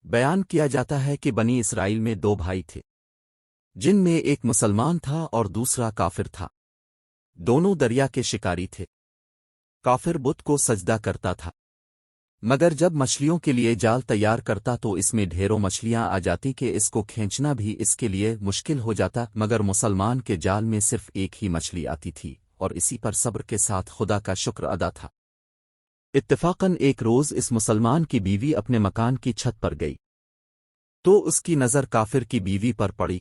بیان کیا جاتا ہے کہ بنی اسرائیل میں دو بھائی تھے، جن میں ایک مسلمان تھا اور دوسرا کافر تھا۔ دونوں دریا کے شکاری تھے۔ کافر بت کو سجدہ کرتا تھا، مگر جب مچھلیوں کے لیے جال تیار کرتا تو اس میں ڈھیروں مچھلیاں آ جاتی کہ اس کو کھینچنا بھی اس کے لیے مشکل ہو جاتا، مگر مسلمان کے جال میں صرف ایک ہی مچھلی آتی تھی اور اسی پر صبر کے ساتھ خدا کا شکر ادا تھا۔ اتفاقاً ایک روز اس مسلمان کی بیوی اپنے مکان کی چھت پر گئی تو اس کی نظر کافر کی بیوی پر پڑی،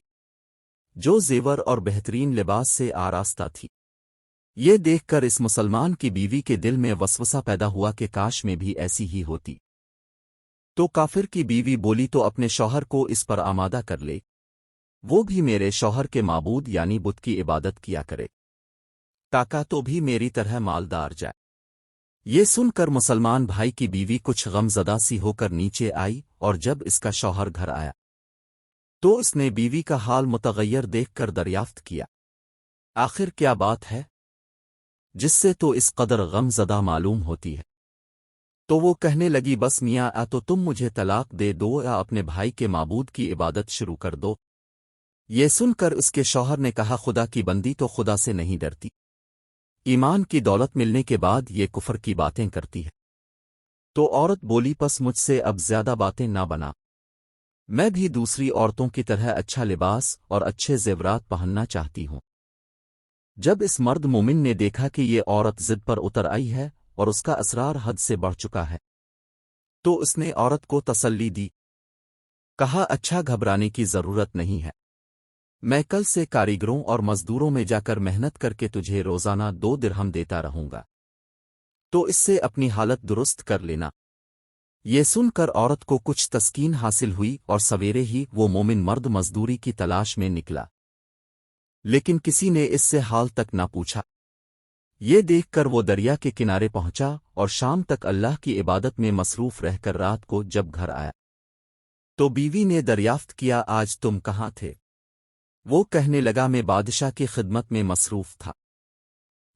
جو زیور اور بہترین لباس سے آراستہ تھی۔ یہ دیکھ کر اس مسلمان کی بیوی کے دل میں وسوسہ پیدا ہوا کہ کاش میں بھی ایسی ہی ہوتی۔ تو کافر کی بیوی بولی تو اپنے شوہر کو اس پر آمادہ کر لے، وہ بھی میرے شوہر کے معبود یعنی بت کی عبادت کیا کرے، تاکہ تو بھی میری طرح مالدار جائے۔ یہ سن کر مسلمان بھائی کی بیوی کچھ غم زدہ سی ہو کر نیچے آئی، اور جب اس کا شوہر گھر آیا تو اس نے بیوی کا حال متغیر دیکھ کر دریافت کیا، آخر کیا بات ہے جس سے تو اس قدر غم زدہ معلوم ہوتی ہے؟ تو وہ کہنے لگی، بس میاں تو تم مجھے طلاق دے دو یا اپنے بھائی کے معبود کی عبادت شروع کر دو۔ یہ سن کر اس کے شوہر نے کہا، خدا کی بندی تو خدا سے نہیں ڈرتی، ایمان کی دولت ملنے کے بعد یہ کفر کی باتیں کرتی ہے۔ تو عورت بولی، پس مجھ سے اب زیادہ باتیں نہ بنا، میں بھی دوسری عورتوں کی طرح اچھا لباس اور اچھے زیورات پہننا چاہتی ہوں۔ جب اس مرد مومن نے دیکھا کہ یہ عورت ضد پر اتر آئی ہے اور اس کا اسرار حد سے بڑھ چکا ہے، تو اس نے عورت کو تسلی دی، کہا، اچھا گھبرانے کی ضرورت نہیں ہے، میں کل سے کاریگروں اور مزدوروں میں جا کر محنت کر کے تجھے روزانہ 2 درہم دیتا رہوں گا، تو اس سے اپنی حالت درست کر لینا۔ یہ سن کر عورت کو کچھ تسکین حاصل ہوئی اور سویرے ہی وہ مومن مرد مزدوری کی تلاش میں نکلا، لیکن کسی نے اس سے حال تک نہ پوچھا۔ یہ دیکھ کر وہ دریا کے کنارے پہنچا اور شام تک اللہ کی عبادت میں مصروف رہ کر رات کو جب گھر آیا تو بیوی نے دریافت کیا، آج تم کہاں تھے؟ وہ کہنے لگا، میں بادشاہ کی خدمت میں مصروف تھا،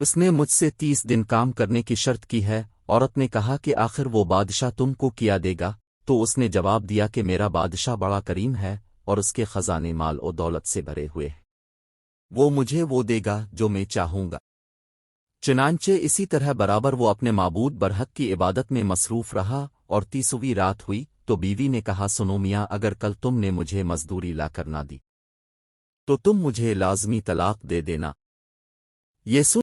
اس نے مجھ سے 30 دن کام کرنے کی شرط کی ہے۔ عورت نے کہا کہ آخر وہ بادشاہ تم کو کیا دے گا؟ تو اس نے جواب دیا کہ میرا بادشاہ بڑا کریم ہے اور اس کے خزانے مال و دولت سے بھرے ہوئے ہیں، وہ مجھے وہ دے گا جو میں چاہوں گا۔ چنانچہ اسی طرح برابر وہ اپنے معبود برحق کی عبادت میں مصروف رہا، اور 30ویں رات ہوئی تو بیوی نے کہا، سنو میاں، اگر کل تم نے مجھے مزدوری لا کر نہ دی تو تم مجھے لازمی طلاق دے دینا۔ یہ سن